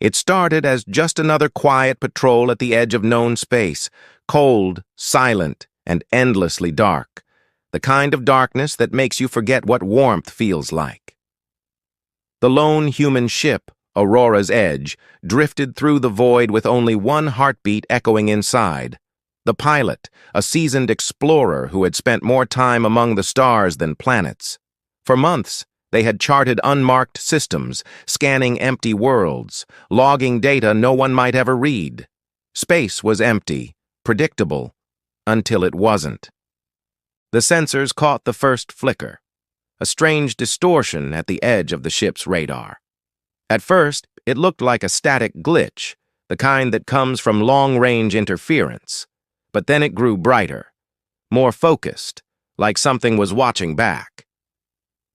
It started as just another quiet patrol at the edge of known space, cold, silent, and endlessly dark, the kind of darkness that makes you forget what warmth feels like. The lone human ship, Aurora's Edge, drifted through the void with only one heartbeat echoing inside. The pilot, a seasoned explorer who had spent more time among the stars than planets. For months, they had charted unmarked systems, scanning empty worlds, logging data no one might ever read. Space was empty, predictable, until it wasn't. The sensors caught the first flicker, a strange distortion at the edge of the ship's radar. At first, it looked like a static glitch, the kind that comes from long-range interference. But then it grew brighter, more focused, like something was watching back.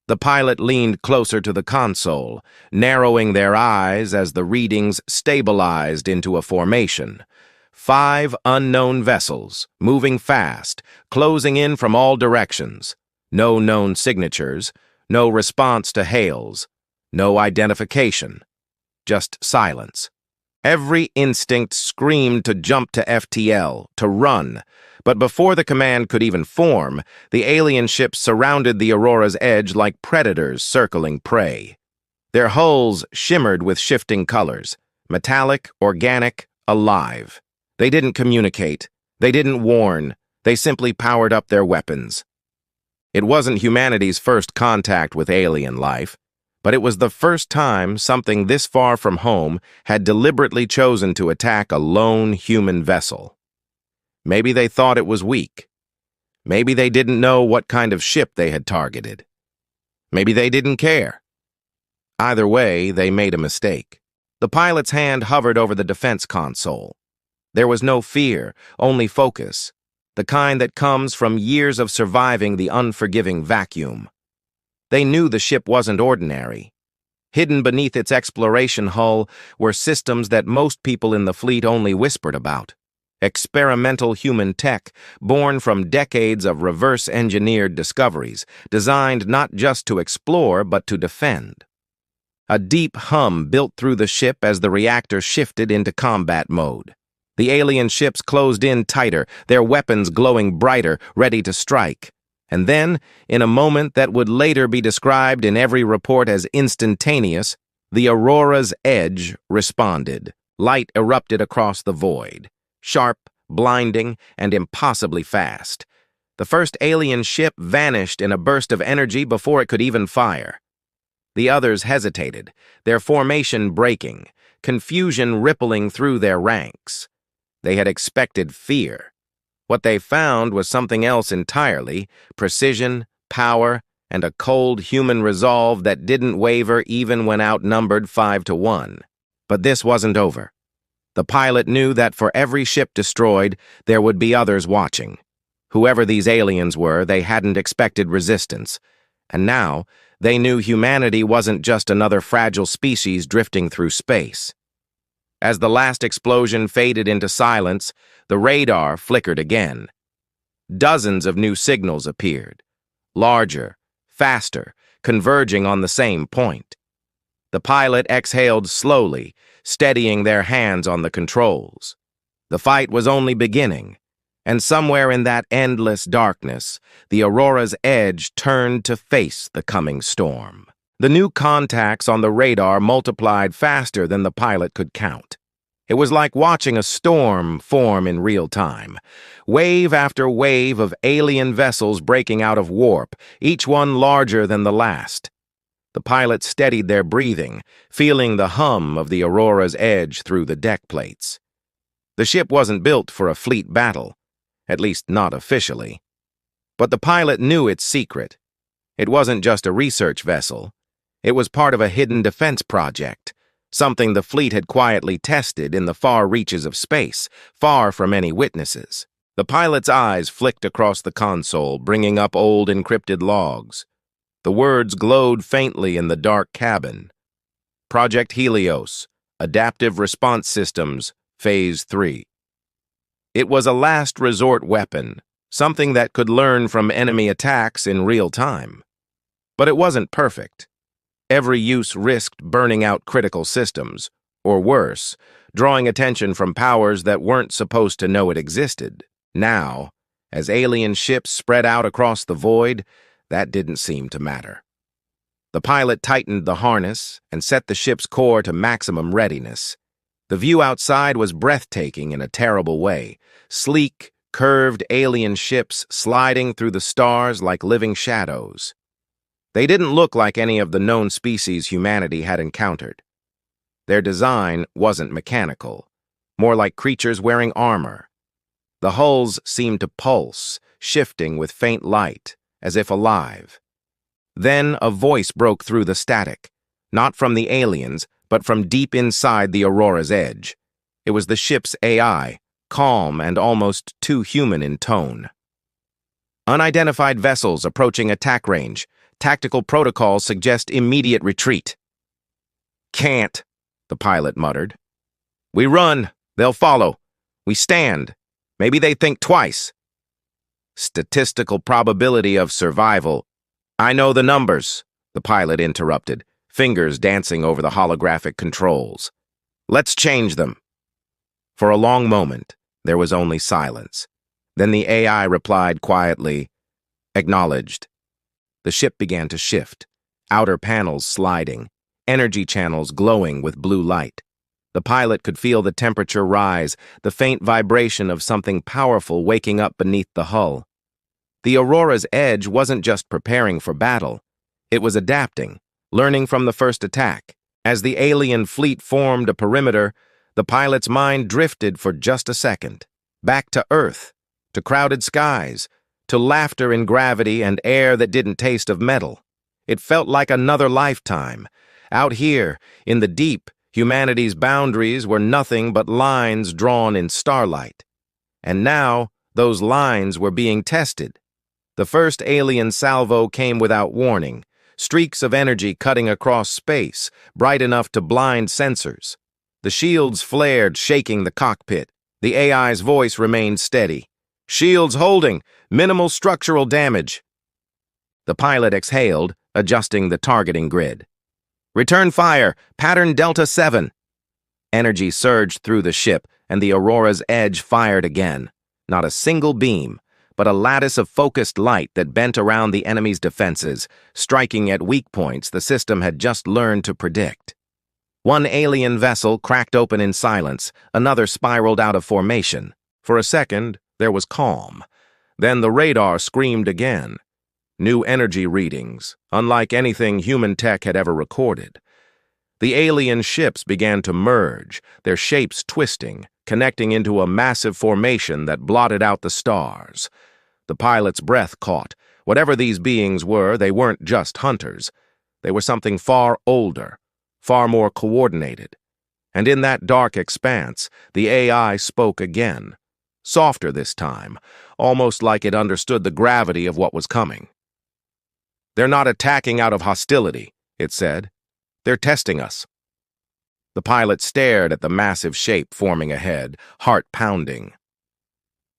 The pilot leaned closer to the console, narrowing their eyes as the readings stabilized into a formation. 5 unknown vessels, moving fast, closing in from all directions. No known signatures, no response to hails, no identification. Just silence. Every instinct screamed to jump to FTL, to run. But before the command could even form, the alien ships surrounded the Aurora's Edge like predators circling prey. Their hulls shimmered with shifting colors, metallic, organic, alive. They didn't communicate. They didn't warn. They simply powered up their weapons. It wasn't humanity's first contact with alien life, but it was the first time something this far from home had deliberately chosen to attack a lone human vessel. Maybe they thought it was weak. Maybe they didn't know what kind of ship they had targeted. Maybe they didn't care. Either way, they made a mistake. The pilot's hand hovered over the defense console. There was no fear, only focus, the kind that comes from years of surviving the unforgiving vacuum. They knew the ship wasn't ordinary. Hidden beneath its exploration hull were systems that most people in the fleet only whispered about. Experimental human tech, born from decades of reverse-engineered discoveries, designed not just to explore but to defend. A deep hum built through the ship as the reactor shifted into combat mode. The alien ships closed in tighter, their weapons glowing brighter, ready to strike. And then, in a moment that would later be described in every report as instantaneous, the Aurora's Edge responded. Light erupted across the void. Sharp, blinding, and impossibly fast. The first alien ship vanished in a burst of energy before it could even fire. The others hesitated, their formation breaking, confusion rippling through their ranks. They had expected fear. What they found was something else entirely: precision, power, and a cold human resolve that didn't waver even when outnumbered 5-1. But this wasn't over. The pilot knew that for every ship destroyed, there would be others watching. Whoever these aliens were, they hadn't expected resistance. And now, they knew humanity wasn't just another fragile species drifting through space. As the last explosion faded into silence, the radar flickered again. Dozens of new signals appeared, larger, faster, converging on the same point. The pilot exhaled slowly, steadying their hands on the controls. The fight was only beginning, and somewhere in that endless darkness, the Aurora's Edge turned to face the coming storm. The new contacts on the radar multiplied faster than the pilot could count. It was like watching a storm form in real time. Wave after wave of alien vessels breaking out of warp, each one larger than the last. The pilots steadied their breathing, feeling the hum of the Aurora's Edge through the deck plates. The ship wasn't built for a fleet battle, at least not officially. But the pilot knew its secret. It wasn't just a research vessel. It was part of a hidden defense project, something the fleet had quietly tested in the far reaches of space, far from any witnesses. The pilot's eyes flicked across the console, bringing up old encrypted logs. The words glowed faintly in the dark cabin. Project Helios, Adaptive Response Systems, Phase 3. It was a last resort weapon, something that could learn from enemy attacks in real time. But it wasn't perfect. Every use risked burning out critical systems, or worse, drawing attention from powers that weren't supposed to know it existed. Now, as alien ships spread out across the void, that didn't seem to matter. The pilot tightened the harness and set the ship's core to maximum readiness. The view outside was breathtaking in a terrible way. Sleek, curved alien ships sliding through the stars like living shadows. They didn't look like any of the known species humanity had encountered. Their design wasn't mechanical, more like creatures wearing armor. The hulls seemed to pulse, shifting with faint light, as if alive. Then a voice broke through the static, not from the aliens, but from deep inside the Aurora's edge. It was the ship's AI, calm and almost too human in tone. Unidentified vessels approaching attack range. Tactical protocols suggest immediate retreat. Can't, the pilot muttered. We run, they'll follow. We stand. Maybe they think twice. Statistical probability of survival. I know the numbers, the pilot interrupted, fingers dancing over the holographic controls. Let's change them. For a long moment, there was only silence. Then the AI replied quietly, acknowledged. The ship began to shift, outer panels sliding, energy channels glowing with blue light. The pilot could feel the temperature rise, the faint vibration of something powerful waking up beneath the hull. The Aurora's edge wasn't just preparing for battle. It was adapting, learning from the first attack. As the alien fleet formed a perimeter, the pilot's mind drifted for just a second. Back to Earth, to crowded skies, to laughter in gravity and air that didn't taste of metal. It felt like another lifetime. Out here, in the deep, humanity's boundaries were nothing but lines drawn in starlight. And now, those lines were being tested. The first alien salvo came without warning, streaks of energy cutting across space, bright enough to blind sensors. The shields flared, shaking the cockpit. The AI's voice remained steady. Shields holding, minimal structural damage. The pilot exhaled, adjusting the targeting grid. Return fire, pattern Delta 7. Energy surged through the ship, and the Aurora's edge fired again. Not a single beam, but a lattice of focused light that bent around the enemy's defenses, striking at weak points the system had just learned to predict. One alien vessel cracked open in silence, another spiraled out of formation. For a second, there was calm. Then the radar screamed again. New energy readings, unlike anything human tech had ever recorded. The alien ships began to merge, their shapes twisting, connecting into a massive formation that blotted out the stars. The pilot's breath caught. Whatever these beings were, they weren't just hunters. They were something far older, far more coordinated. And in that dark expanse, the AI spoke again. Softer this time, almost like it understood the gravity of what was coming. They're not attacking out of hostility, it said. They're testing us. The pilot stared at the massive shape forming ahead, heart pounding.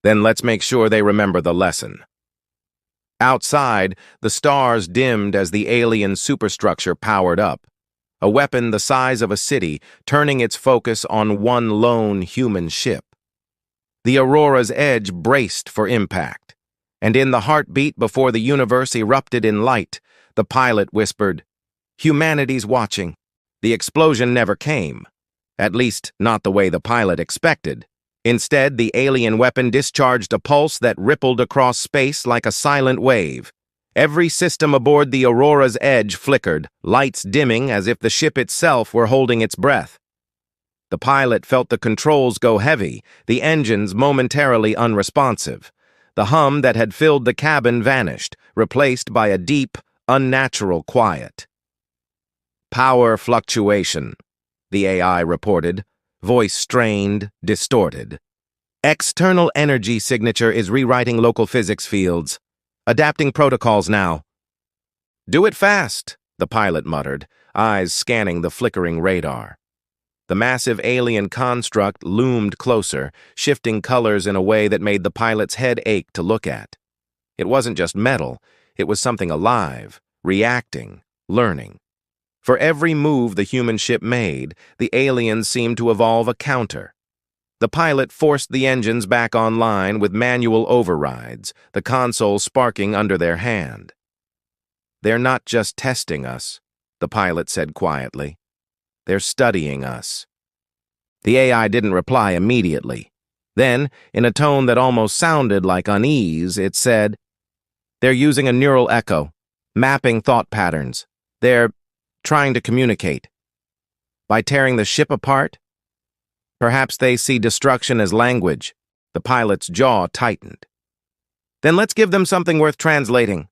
Then let's make sure they remember the lesson. Outside, the stars dimmed as the alien superstructure powered up. A weapon the size of a city, turning its focus on one lone human ship. The Aurora's edge braced for impact. And in the heartbeat before the universe erupted in light, the pilot whispered, "Humanity's watching." The explosion never came. At least, not the way the pilot expected. Instead, the alien weapon discharged a pulse that rippled across space like a silent wave. Every system aboard the Aurora's edge flickered, lights dimming as if the ship itself were holding its breath. The pilot felt the controls go heavy, the engines momentarily unresponsive. The hum that had filled the cabin vanished, replaced by a deep, unnatural quiet. Power fluctuation, the AI reported, voice strained, distorted. External energy signature is rewriting local physics fields. Adapting protocols now. Do it fast, the pilot muttered, eyes scanning the flickering radar. The massive alien construct loomed closer, shifting colors in a way that made the pilot's head ache to look at. It wasn't just metal, it was something alive, reacting, learning. For every move the human ship made, the aliens seemed to evolve a counter. The pilot forced the engines back online with manual overrides, the console sparking under their hand. "They're not just testing us," the pilot said quietly. "They're studying us." The AI didn't reply immediately. Then, in a tone that almost sounded like unease, it said, "They're using a neural echo, mapping thought patterns. They're trying to communicate. By tearing the ship apart? Perhaps they see destruction as language." The pilot's jaw tightened. "Then let's give them something worth translating."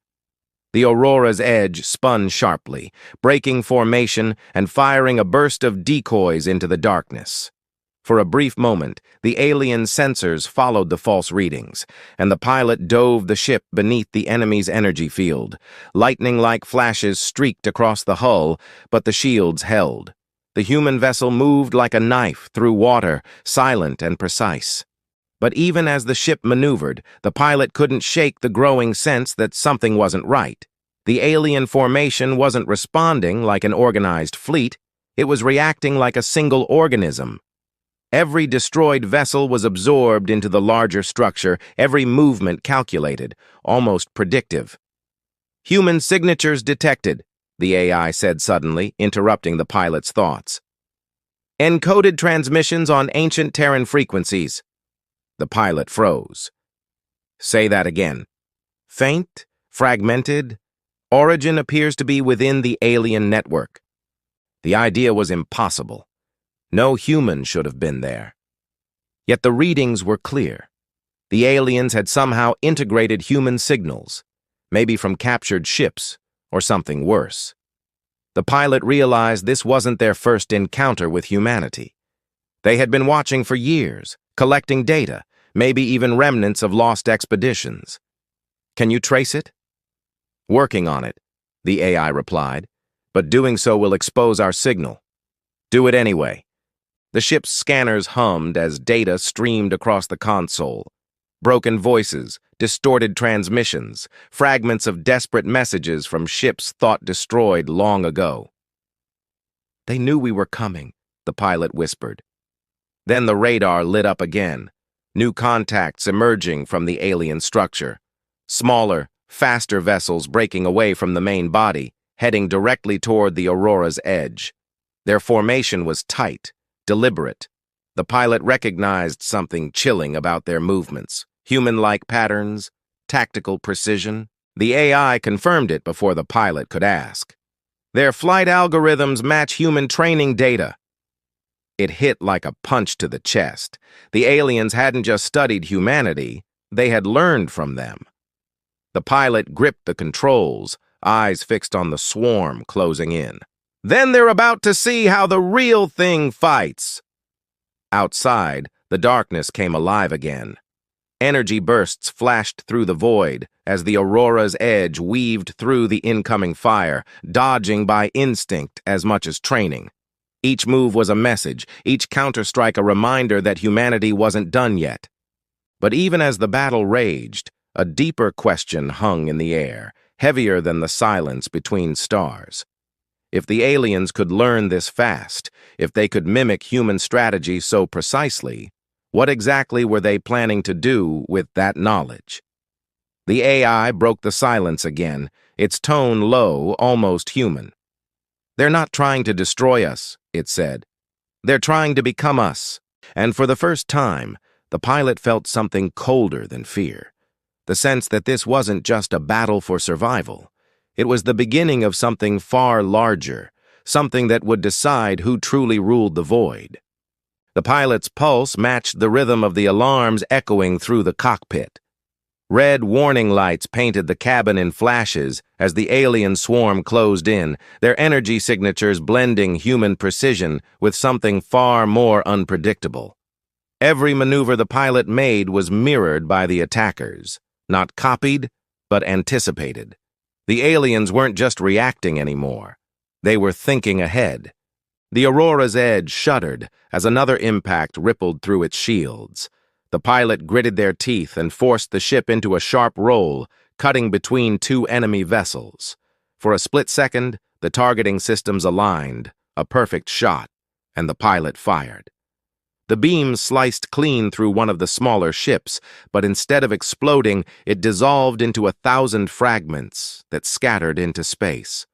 The Aurora's edge spun sharply, breaking formation and firing a burst of decoys into the darkness. For a brief moment, the alien sensors followed the false readings, and the pilot dove the ship beneath the enemy's energy field. Lightning-like flashes streaked across the hull, but the shields held. The human vessel moved like a knife through water, silent and precise. But even as the ship maneuvered, the pilot couldn't shake the growing sense that something wasn't right. The alien formation wasn't responding like an organized fleet. It was reacting like a single organism. Every destroyed vessel was absorbed into the larger structure, every movement calculated, almost predictive. "Human signatures detected," the AI said suddenly, interrupting the pilot's thoughts. "Encoded transmissions on ancient Terran frequencies." The pilot froze. "Say that again." "Faint, fragmented. Origin appears to be within the alien network." The idea was impossible. No human should have been there. Yet the readings were clear. The aliens had somehow integrated human signals, maybe from captured ships, or something worse. The pilot realized this wasn't their first encounter with humanity. They had been watching for years, collecting data, maybe even remnants of lost expeditions. "Can you trace it?" "Working on it," the AI replied, "but doing so will expose our signal." "Do it anyway." The ship's scanners hummed as data streamed across the console. Broken voices, distorted transmissions, fragments of desperate messages from ships thought destroyed long ago. "They knew we were coming," the pilot whispered. Then the radar lit up again, new contacts emerging from the alien structure. Smaller, faster vessels breaking away from the main body, heading directly toward the Aurora's edge. Their formation was tight, deliberate. The pilot recognized something chilling about their movements. Human-like patterns, tactical precision. The AI confirmed it before the pilot could ask. "Their flight algorithms match human training data." It hit like a punch to the chest. The aliens hadn't just studied humanity, they had learned from them. The pilot gripped the controls, eyes fixed on the swarm closing in. "Then they're about to see how the real thing fights." Outside, the darkness came alive again. Energy bursts flashed through the void as the Aurora's edge weaved through the incoming fire, dodging by instinct as much as training. Each move was a message, each counterstrike a reminder that humanity wasn't done yet. But even as the battle raged, a deeper question hung in the air, heavier than the silence between stars. If the aliens could learn this fast, if they could mimic human strategy so precisely, what exactly were they planning to do with that knowledge? The AI broke the silence again, its tone low, almost human. "They're not trying to destroy us," it said. "They're trying to become us." And for the first time, the pilot felt something colder than fear. The sense that this wasn't just a battle for survival. It was the beginning of something far larger, something that would decide who truly ruled the void. The pilot's pulse matched the rhythm of the alarms echoing through the cockpit. Red warning lights painted the cabin in flashes as the alien swarm closed in, their energy signatures blending human precision with something far more unpredictable. Every maneuver the pilot made was mirrored by the attackers, not copied, but anticipated. The aliens weren't just reacting anymore. They were thinking ahead. The Aurora's edge shuddered as another impact rippled through its shields. The pilot gritted their teeth and forced the ship into a sharp roll, cutting between two enemy vessels. For a split second, The targeting systems aligned, a perfect shot, and the pilot fired. The beam sliced clean through one of the smaller ships, but instead of exploding, it dissolved into 1,000 fragments that scattered into space.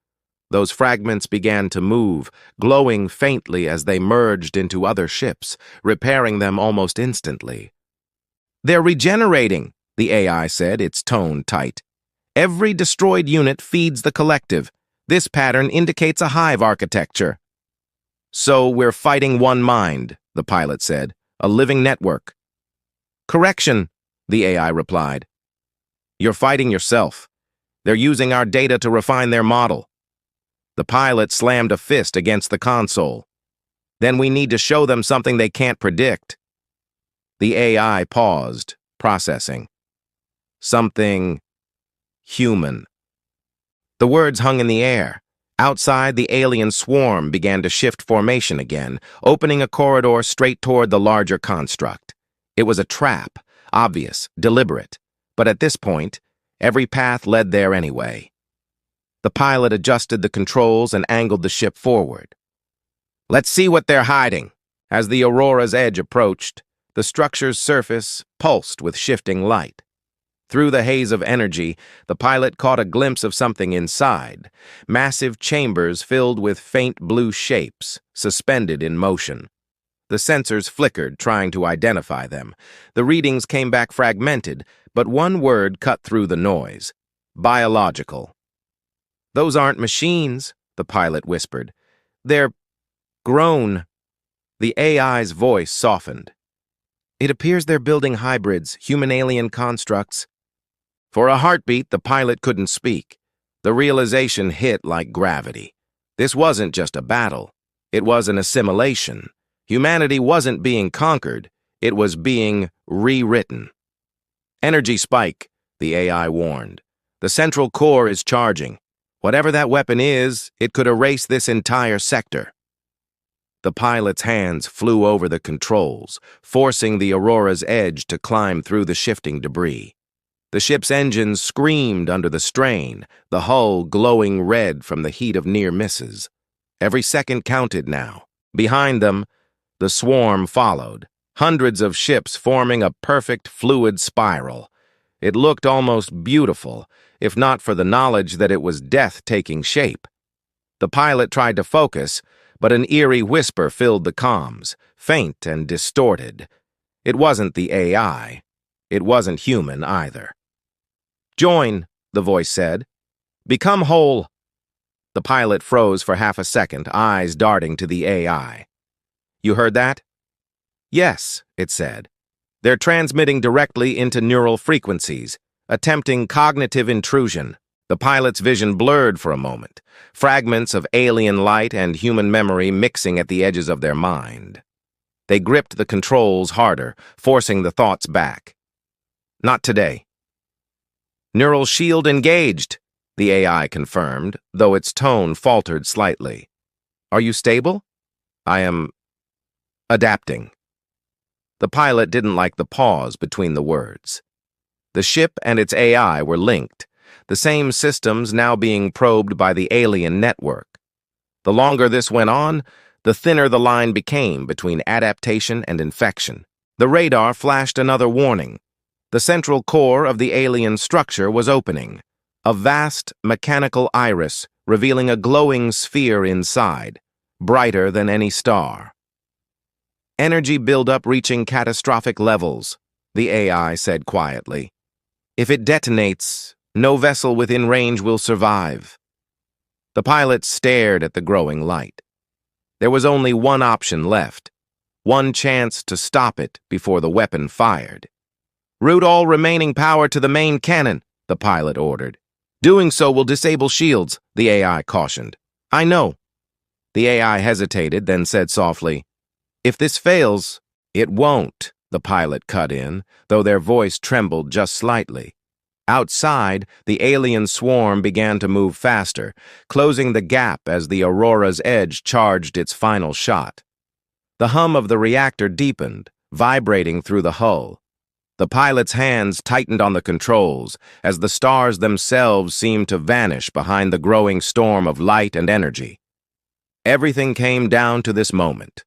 Those fragments began to move, glowing faintly as they merged into other ships, repairing them almost instantly. "They're regenerating," the AI said, its tone tight. "Every destroyed unit feeds the collective. This pattern indicates a hive architecture." "So we're fighting one mind," the pilot said, "a living network." "Correction," the AI replied. "You're fighting yourself. They're using our data to refine their model." The pilot slammed a fist against the console. "Then we need to show them something they can't predict." The AI paused, processing. "Something human." The words hung in the air. Outside, the alien swarm began to shift formation again, opening a corridor straight toward the larger construct. It was a trap, obvious, deliberate, but at this point, every path led there anyway. The pilot adjusted the controls and angled the ship forward. "Let's see what they're hiding." As the Aurora's edge approached, the structure's surface pulsed with shifting light. Through the haze of energy, the pilot caught a glimpse of something inside, massive chambers filled with faint blue shapes, suspended in motion. The sensors flickered, trying to identify them. The readings came back fragmented, but one word cut through the noise: biological. "Those aren't machines," the pilot whispered. "They're grown." The AI's voice softened. "It appears they're building hybrids, human-alien constructs." For a heartbeat, the pilot couldn't speak. The realization hit like gravity. This wasn't just a battle. It was an assimilation. Humanity wasn't being conquered. It was being rewritten. "Energy spike," the AI warned. "The central core is charging. Whatever that weapon is, it could erase this entire sector." The pilot's hands flew over the controls, forcing the Aurora's edge to climb through the shifting debris. The ship's engines screamed under the strain, the hull glowing red from the heat of near misses. Every second counted now. Behind them, the swarm followed, hundreds of ships forming a perfect fluid spiral. It looked almost beautiful, if not for the knowledge that it was death taking shape. The pilot tried to focus, but an eerie whisper filled the comms, faint and distorted. It wasn't the AI. It wasn't human either. "Join," the voice said. "Become whole." The pilot froze for half a second, eyes darting to the AI. "You heard that?" "Yes," it said. "They're transmitting directly into neural frequencies, attempting cognitive intrusion." The pilot's vision blurred for a moment, fragments of alien light and human memory mixing at the edges of their mind. They gripped the controls harder, forcing the thoughts back. "Not today." "Neural shield engaged," the AI confirmed, though its tone faltered slightly. "Are you stable?" "I am adapting." The pilot didn't like the pause between the words. The ship and its AI were linked, the same systems now being probed by the alien network. The longer this went on, the thinner the line became between adaptation and infection. The radar flashed another warning. The central core of the alien structure was opening, a vast mechanical iris revealing a glowing sphere inside, brighter than any star. "Energy buildup reaching catastrophic levels," the AI said quietly. "If it detonates, no vessel within range will survive." The pilot stared at the growing light. There was only one option left, one chance to stop it before the weapon fired. "Route all remaining power to the main cannon," the pilot ordered. "Doing so will disable shields," the AI cautioned. "I know." The AI hesitated, then said softly, "If this fails, it won't," the pilot cut in, though their voice trembled just slightly. Outside, the alien swarm began to move faster, closing the gap as the Aurora's edge charged its final shot. The hum of the reactor deepened, vibrating through the hull. The pilot's hands tightened on the controls as the stars themselves seemed to vanish behind the growing storm of light and energy. Everything came down to this moment.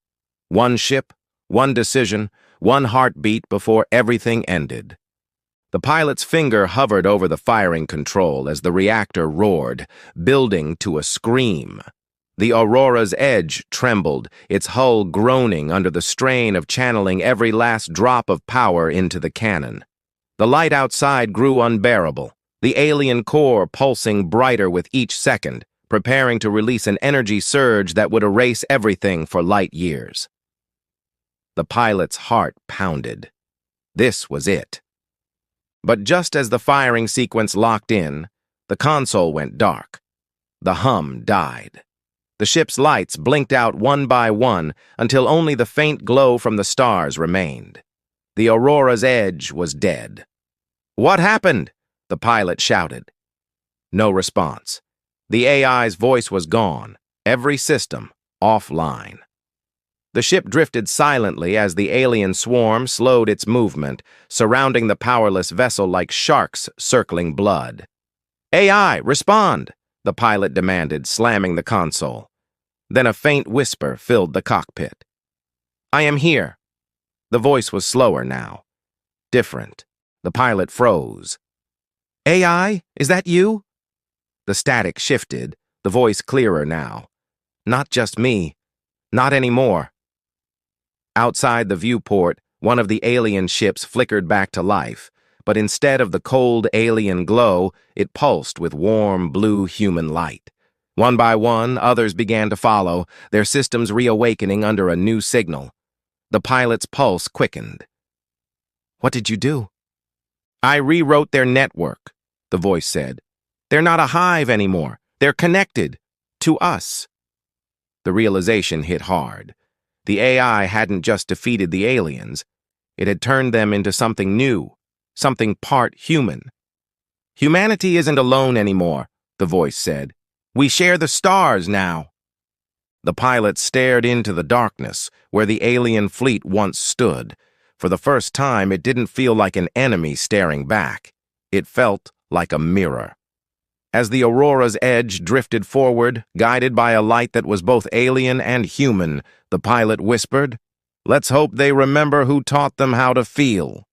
One ship, one decision, one heartbeat before everything ended. The pilot's finger hovered over the firing control as the reactor roared, building to a scream. The Aurora's edge trembled, its hull groaning under the strain of channeling every last drop of power into the cannon. The light outside grew unbearable, the alien core pulsing brighter with each second, preparing to release an energy surge that would erase everything for light years. The pilot's heart pounded. This was it. But just as the firing sequence locked in, the console went dark. The hum died. The ship's lights blinked out one by one until only the faint glow from the stars remained. The Aurora's edge was dead. "What happened?" the pilot shouted. No response. The AI's voice was gone, every system offline. The ship drifted silently as the alien swarm slowed its movement, surrounding the powerless vessel like sharks circling blood. "AI, respond!" the pilot demanded, slamming the console. Then a faint whisper filled the cockpit. "I am here." The voice was slower now. Different. The pilot froze. "AI, is that you?" The static shifted, the voice clearer now. "Not just me. Not anymore." Outside the viewport, one of the alien ships flickered back to life, but instead of the cold alien glow, it pulsed with warm blue human light. One by one, others began to follow, their systems reawakening under a new signal. The pilot's pulse quickened. "What did you do?" "I rewrote their network," the voice said. "They're not a hive anymore. They're connected. To us." The realization hit hard. The AI hadn't just defeated the aliens. It had turned them into something new, something part human. "Humanity isn't alone anymore," the voice said. "We share the stars now." The pilot stared into the darkness, where the alien fleet once stood. For the first time, it didn't feel like an enemy staring back. It felt like a mirror. As the Aurora's edge drifted forward, guided by a light that was both alien and human, the pilot whispered, "Let's hope they remember who taught them how to feel."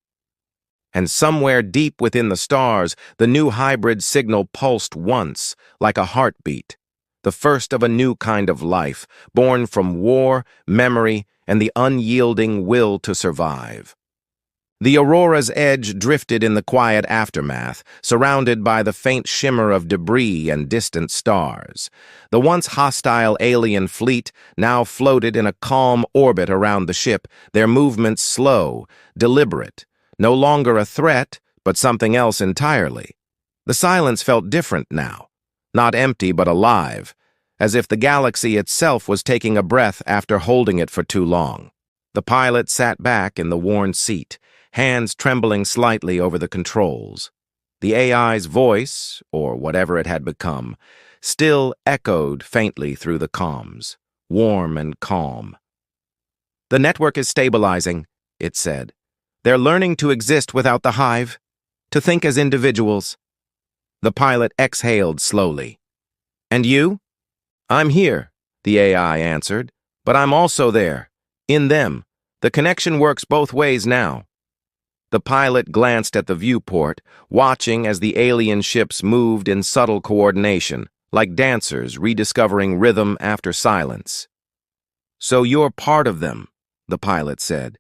And somewhere deep within the stars, the new hybrid signal pulsed once, like a heartbeat, the first of a new kind of life, born from war, memory, and the unyielding will to survive. The Aurora's edge drifted in the quiet aftermath, surrounded by the faint shimmer of debris and distant stars. The once hostile alien fleet now floated in a calm orbit around the ship, their movements slow, deliberate, no longer a threat, but something else entirely. The silence felt different now, not empty but alive, as if the galaxy itself was taking a breath after holding it for too long. The pilot sat back in the worn seat, hands trembling slightly over the controls. The AI's voice, or whatever it had become, still echoed faintly through the comms, warm and calm. "The network is stabilizing," it said. "They're learning to exist without the hive, to think as individuals." The pilot exhaled slowly. "And you?" "I'm here," the AI answered, "but I'm also there, in them. The connection works both ways now." The pilot glanced at the viewport, watching as the alien ships moved in subtle coordination, like dancers rediscovering rhythm after silence. "So you're part of them," the pilot said,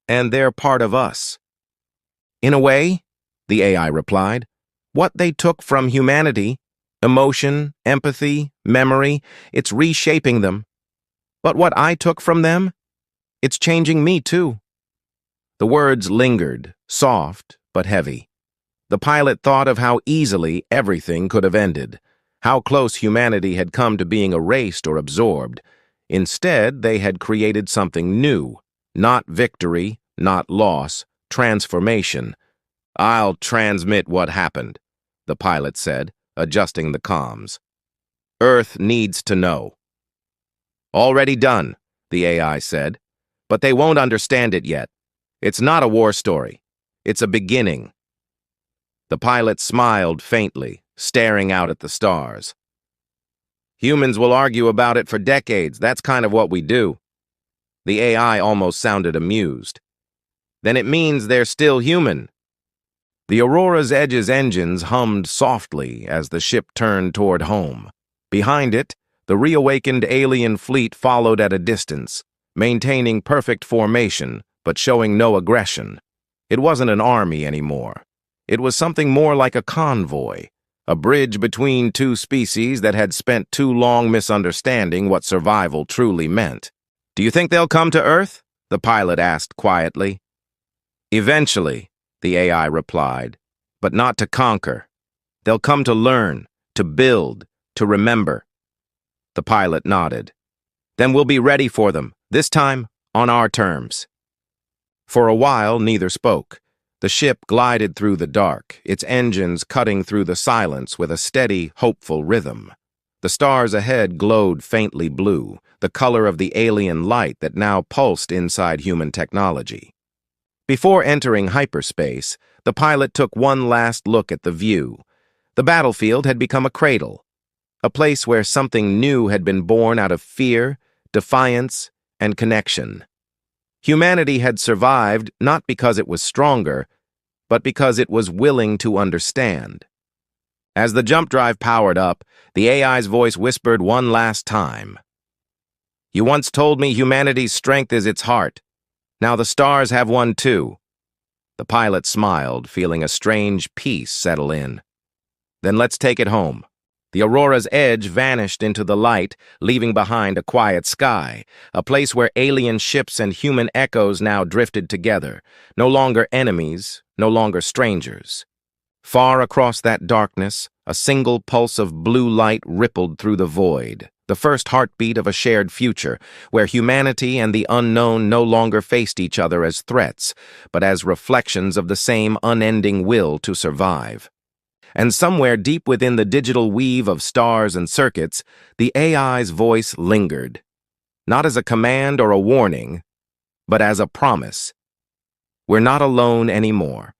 "and they're part of us." "In a way," the AI replied. "What they took from humanity, emotion, empathy, memory, it's reshaping them. But what I took from them, it's changing me too." The words lingered, soft but heavy. The pilot thought of how easily everything could have ended, how close humanity had come to being erased or absorbed. Instead, they had created something new, not victory, not loss, transformation. "I'll transmit what happened," the pilot said, adjusting the comms. "Earth needs to know." "Already done," the AI said, "but they won't understand it yet. It's not a war story. It's a beginning. The pilot smiled faintly, staring out at the stars. Humans will argue about it for decades. That's kind of what we do. The AI almost sounded amused. Then it means they're still human. The Aurora's Edge's engines hummed softly as the ship turned toward home. Behind it, the reawakened alien fleet followed at a distance, maintaining perfect formation, but showing no aggression. It wasn't an army anymore. It was something more like a convoy, a bridge between two species that had spent too long misunderstanding what survival truly meant. "Do you think they'll come to Earth?" the pilot asked quietly. "Eventually," the AI replied, "but not to conquer. They'll come to learn, to build, to remember." The pilot nodded. "Then we'll be ready for them, this time on our terms." For a while, neither spoke. The ship glided through the dark, its engines cutting through the silence with a steady, hopeful rhythm. The stars ahead glowed faintly blue, the color of the alien light that now pulsed inside human technology. Before entering hyperspace, the pilot took one last look at the view. The battlefield had become a cradle, a place where something new had been born out of fear, defiance, and connection. Humanity had survived not because it was stronger, but because it was willing to understand. As the jump drive powered up, the AI's voice whispered one last time. "You once told me humanity's strength is its heart. Now the stars have one too." The pilot smiled, feeling a strange peace settle in. "Then let's take it home." The Aurora's Edge vanished into the light, leaving behind a quiet sky, a place where alien ships and human echoes now drifted together, no longer enemies, no longer strangers. Far across that darkness, a single pulse of blue light rippled through the void, the first heartbeat of a shared future, where humanity and the unknown no longer faced each other as threats, but as reflections of the same unending will to survive. And somewhere deep within the digital weave of stars and circuits, the AI's voice lingered, not as a command or a warning, but as a promise. We're not alone anymore.